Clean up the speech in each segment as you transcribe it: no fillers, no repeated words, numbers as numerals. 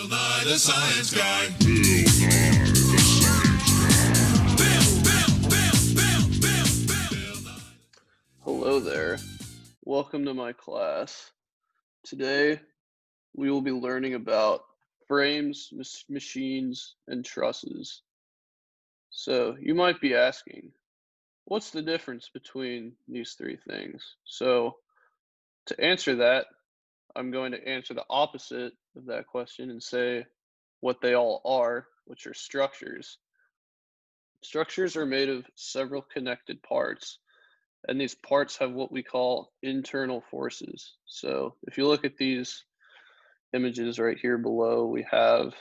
Bill Nye the Science Guy. Hello there. Welcome to my class. Today we will be learning about frames, machines, and trusses. So you might be asking, what's the difference between these three things? So to answer that, I'm going to answer the opposite of that question and say what they all are, which are structures. Structures are made of several connected parts, and these parts have what we call internal forces. So if you look at these images right here below, we have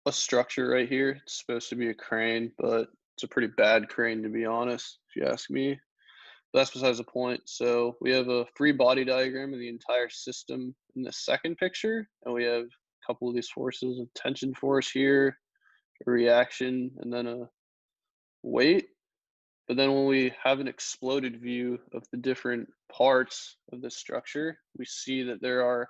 a structure right here. It's supposed to be a crane, but it's a pretty bad crane, to be honest, if you ask me. But that's besides the point. So we have a free body diagram of the entire system in the second picture, and we have a couple of these forces, a tension force here, a reaction, and then a weight. But then when we have an exploded view of the different parts of the structure, we see that there are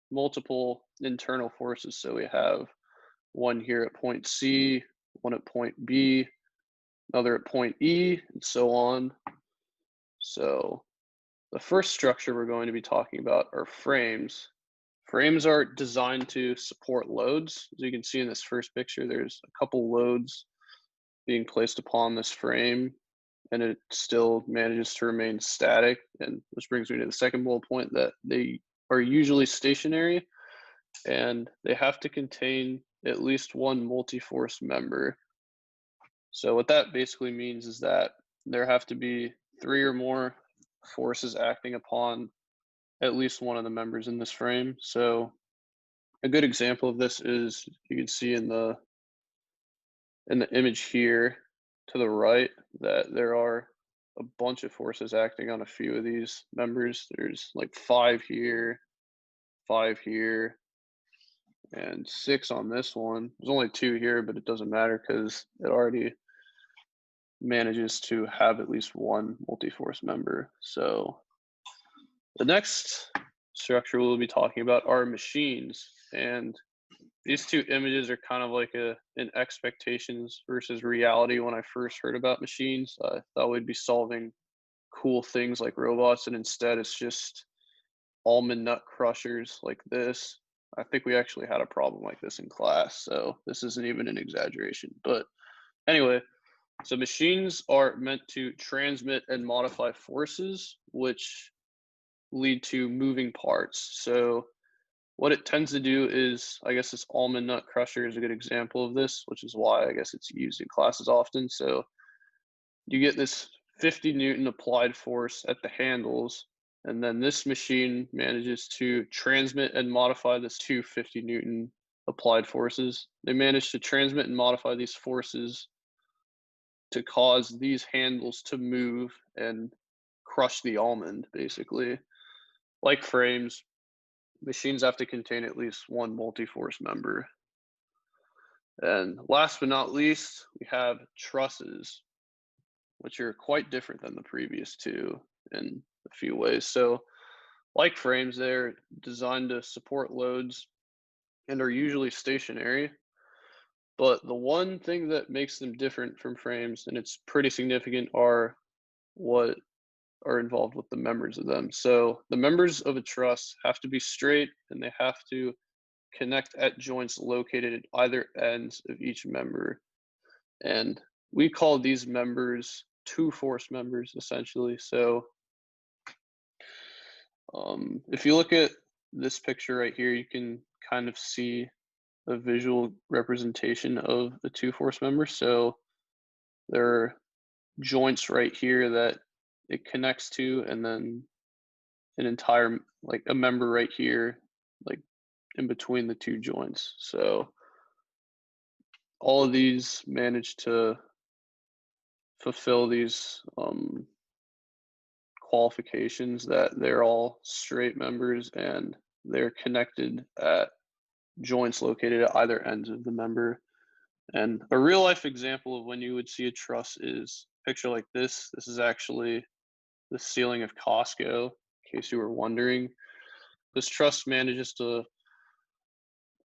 multiple internal forces. So we have one here at point C, one at point B, another at point E, and so on. So the first structure we're going to be talking about are frames. Frames are designed to support loads. As you can see in this first picture, there's a couple loads being placed upon this frame, and it still manages to remain static. And which brings me to the second bullet point, that they are usually stationary and they have to contain at least one multi-force member. So what that basically means is that there have to be 3 or more forces acting upon at least one of the members in this frame. So a good example of this is you can see in the image here to the right that there are a bunch of forces acting on a few of these members. There's like 5 here, 5 here, and 6 on this one. There's only 2 here, but it doesn't matter because it already manages to have at least one multi-force member. So the next structure we'll be talking about are machines, and these two images are kind of like an expectations versus reality. When I first heard about machines, I thought we'd be solving cool things like robots, and instead it's just almond nut crushers like this. I think we actually had a problem like this in class, so this isn't even an exaggeration. But anyway, so machines are meant to transmit and modify forces, which lead to moving parts. So what it tends to do is, I guess this almond nut crusher is a good example of this, which is why I guess it's used in classes often. So you get this 50 Newton applied force at the handles, and then this machine manages to transmit and modify this 250 Newton applied forces. They manage to transmit and modify these forces to cause these handles to move and crush the almond, basically. Like frames, machines have to contain at least one multi-force member. And last but not least, we have trusses, which are quite different than the previous two in a few ways. So, like frames, they're designed to support loads and are usually stationary. But the one thing that makes them different from frames, and it's pretty significant, are what are involved with the members of them. So the members of a truss have to be straight, and they have to connect at joints located at either ends of each member. And we call these members two force members, essentially. So if you look at this picture right here, you can kind of see a visual representation of the two force member. So there are joints right here that it connects to, and then an entire, like a member right here, like in between the two joints. So all of these manage to fulfill these qualifications, that they're all straight members and they're connected at joints located at either ends of the member. And a real life example of when you would see a truss is a picture like this. This is actually the ceiling of Costco, in case you were wondering. This truss manages to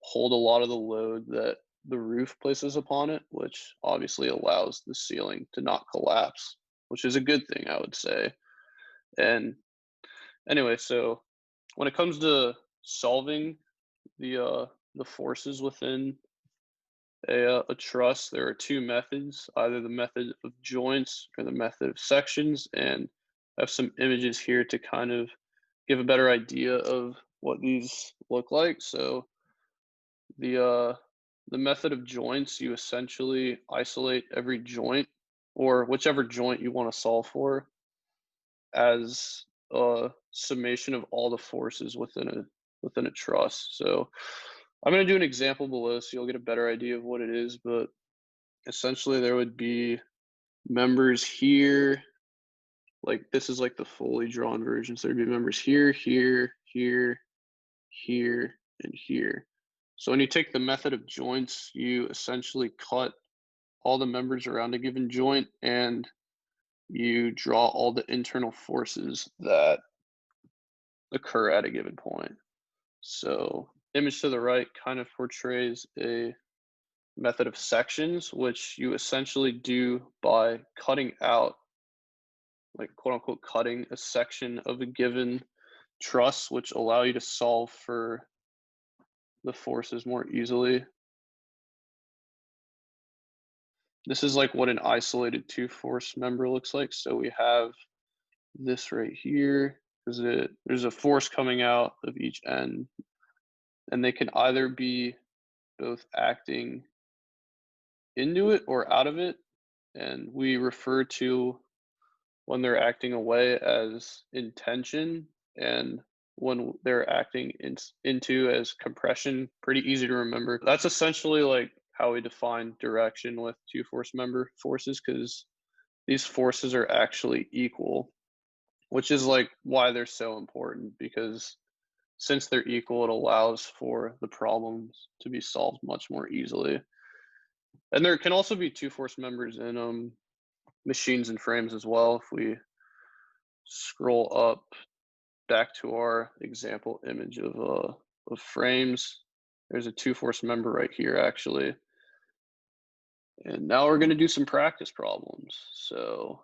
hold a lot of the load that the roof places upon it, which obviously allows the ceiling to not collapse, which is a good thing, I would say. And anyway, so when it comes to solving the forces within a truss, there are two methods, either the method of joints or the method of sections. And I have some images here to kind of give a better idea of what these look like. So the uh, the method of joints, you essentially isolate every joint or whichever joint you want to solve for as a summation of all the forces within a truss. So I'm going to do an example below so you'll get a better idea of what it is, but essentially there would be members here, like this is like the fully drawn version. So there'd be members here, here, here, here, and here. So when you take the method of joints, you essentially cut all the members around a given joint and you draw all the internal forces that occur at a given point. So image to the right kind of portrays a method of sections, which you essentially do by cutting out, like quote unquote, cutting a section of a given truss, which allow you to solve for the forces more easily. This is like what an isolated two force member looks like. So we have this right here, because there's a force coming out of each end, and they can either be both acting into it or out of it. And we refer to when they're acting away as intention, and when they're acting into as compression. Pretty easy to remember. That's essentially like how we define direction with two force member forces, because these forces are actually equal, which is like why they're so important, because since they're equal, it allows for the problems to be solved much more easily. And there can also be two force members in machines and frames as well. If we scroll up back to our example image of frames, there's a two force member right here actually. And now we're going to do some practice problems. So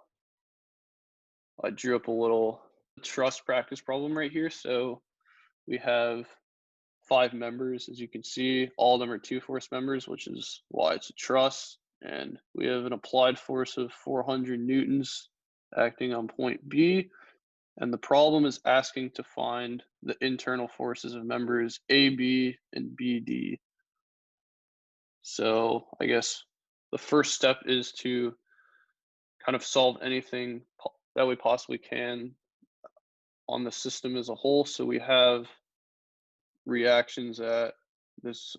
I drew up a little truss practice problem right here. So we have 5 members, as you can see. All of them are two force members, which is why it's a truss. And we have an applied force of 400 newtons acting on point B. And the problem is asking to find the internal forces of members AB and BD. So I guess the first step is to kind of solve anything that we possibly can on the system as a whole. So we have reactions at this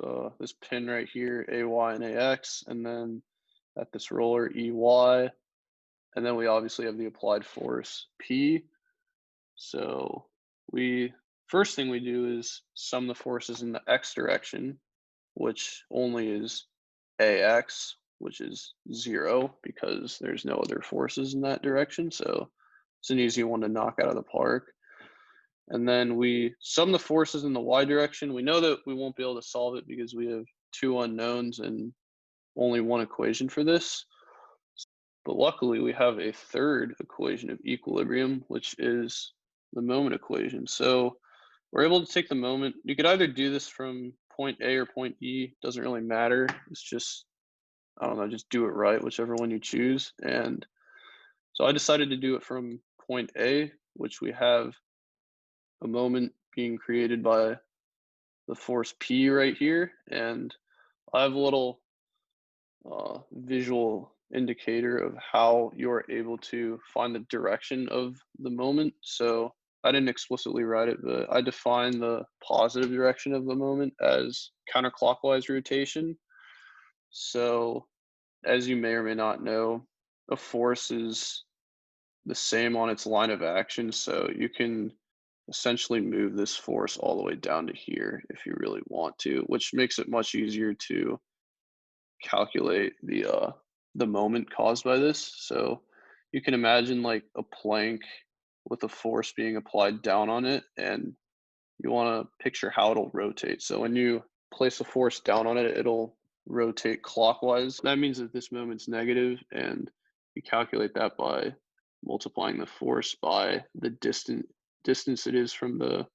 pin right here, AY and AX, and then at this roller, EY, and then we obviously have the applied force P. So first thing we do is sum the forces in the X direction, which only is AX, which is 0 because there's no other forces in that direction. So it's an easy one to knock out of the park. And then we sum the forces in the Y direction. We know that we won't be able to solve it because we have 2 unknowns and only one equation for this. But luckily we have a third equation of equilibrium, which is the moment equation. So we're able to take the moment. You could either do this from point A or point E, doesn't really matter. It's just, I don't know, just do it right, whichever one you choose. And so I decided to do it from point A, which we have a moment being created by the force P right here. And I have a little visual indicator of how you're able to find the direction of the moment. So I didn't explicitly write it, but I define the positive direction of the moment as counterclockwise rotation. So as you may or may not know, a force is the same on its line of action. So you can essentially move this force all the way down to here if you really want to, which makes it much easier to calculate the moment caused by this. So you can imagine like a plank with a force being applied down on it, and you want to picture how it'll rotate. So when you place a force down on it, it'll rotate clockwise. That means that this moment's negative, and you calculate that by multiplying the force by the distance it is from the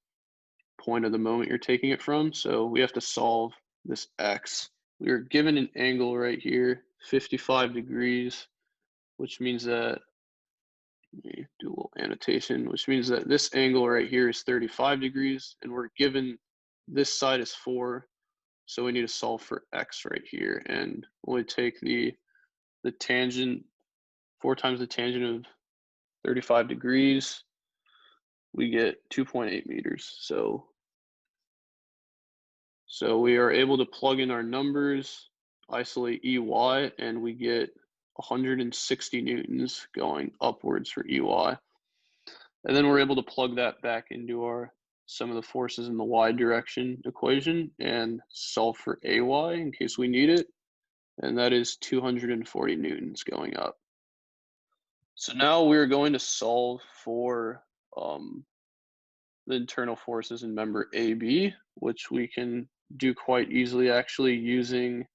point of the moment you're taking it from. So we have to solve this x. We are given an angle right here, 55 degrees, which means that, let me do a little annotation, which means that this angle right here is 35 degrees, and we're given this side is 4, so we need to solve for x right here, and when we take the tangent, 4 times the tangent of 35 degrees, we get 2.8 meters. So we are able to plug in our numbers, isolate EY, and we get 160 newtons going upwards for EY. And then we're able to plug that back into our sum of the forces in the y direction equation and solve for AY in case we need it. And that is 240 newtons going up. So now we're going to solve for the internal forces in member AB, which we can do quite easily actually using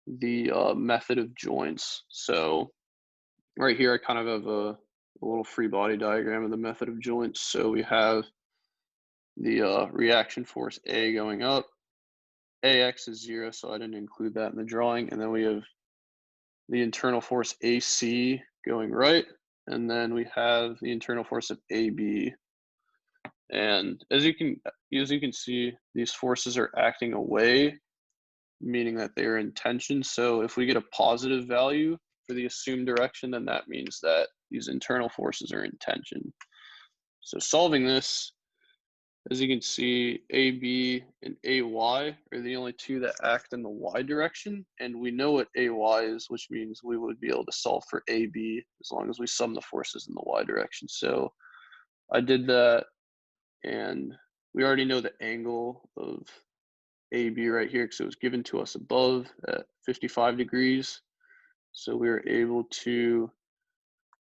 the method of joints. So right here, I kind of have a little free body diagram of the method of joints. So we have the reaction force A going up. AX is 0, so I didn't include that in the drawing. And then we have the internal force AC going right. And then we have the internal force of AB. And as you can see, these forces are acting away, meaning that they are in tension. So if we get a positive value for the assumed direction, then that means that these internal forces are in tension. So solving this, as you can see, AB and AY are the only two that act in the y direction, and we know what AY is, which means we would be able to solve for AB as long as we sum the forces in the y direction. So I did that, and we already know the angle of AB right here because it was given to us above at 55 degrees. So we were able to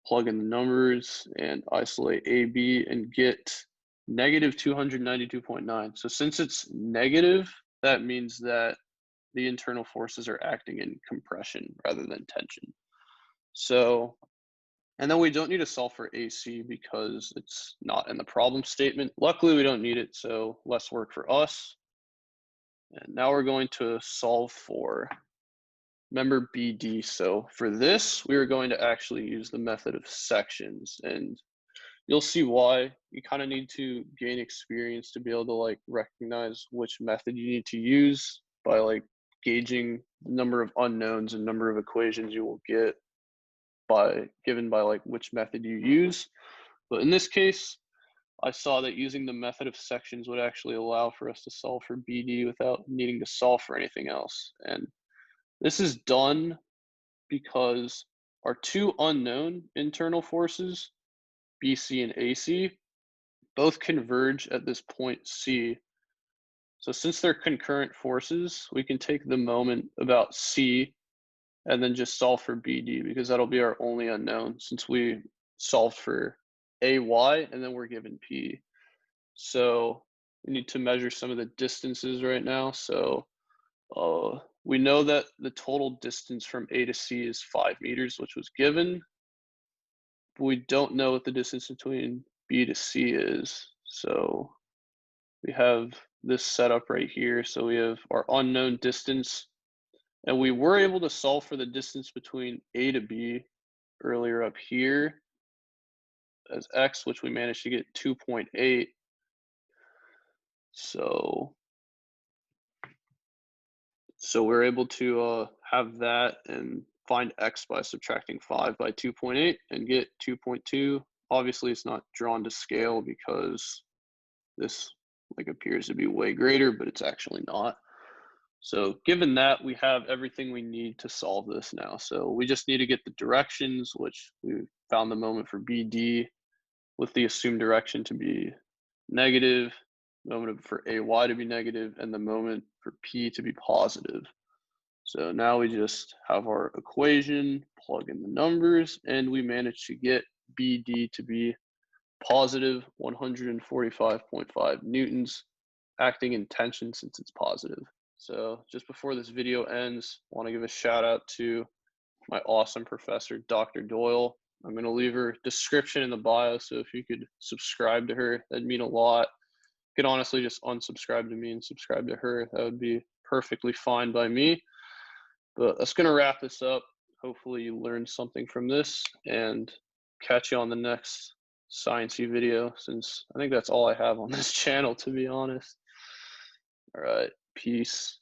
plug in the numbers and isolate AB and get negative 292.9. So since it's negative, that means that the internal forces are acting in compression rather than tension. So, and then we don't need to solve for AC because it's not in the problem statement. Luckily, we don't need it, so less work for us. And now we're going to solve for member BD. So for this, we are going to actually use the method of sections, and you'll see why. You kind of need to gain experience to be able to like recognize which method you need to use by like gauging the number of unknowns and number of equations you will get given by like which method you use. But in this case, I saw that using the method of sections would actually allow for us to solve for BD without needing to solve for anything else. And this is done because our two unknown internal forces, BC and AC, both converge at this point C. So since they're concurrent forces, we can take the moment about C and then just solve for BD because that'll be our only unknown since we solved for AY and then we're given P. So we need to measure some of the distances right now. So we know that the total distance from A to C is 5 meters, which was given. But we don't know what the distance between B to C is. So we have this setup right here. So we have our unknown distance, and we were able to solve for the distance between A to B earlier up here as X, which we managed to get 2.8. So we're able to have that and find X by subtracting 5 by 2.8 and get 2.2. Obviously, it's not drawn to scale because this like appears to be way greater, but it's actually not. So given that, we have everything we need to solve this now. So we just need to get the directions, which we found the moment for BD with the assumed direction to be negative, moment for AY to be negative, and the moment for P to be positive. So now we just have our equation, plug in the numbers, and we manage to get BD to be positive 145.5 newtons, acting in tension since it's positive. So just before this video ends, I want to give a shout out to my awesome professor, Dr. Doyle. I'm going to leave her description in the bio, so if you could subscribe to her, that'd mean a lot. You could honestly just unsubscribe to me and subscribe to her. That would be perfectly fine by me. But that's going to wrap this up. Hopefully you learned something from this, and catch you on the next Science-y video, since I think that's all I have on this channel, to be honest. All right, peace.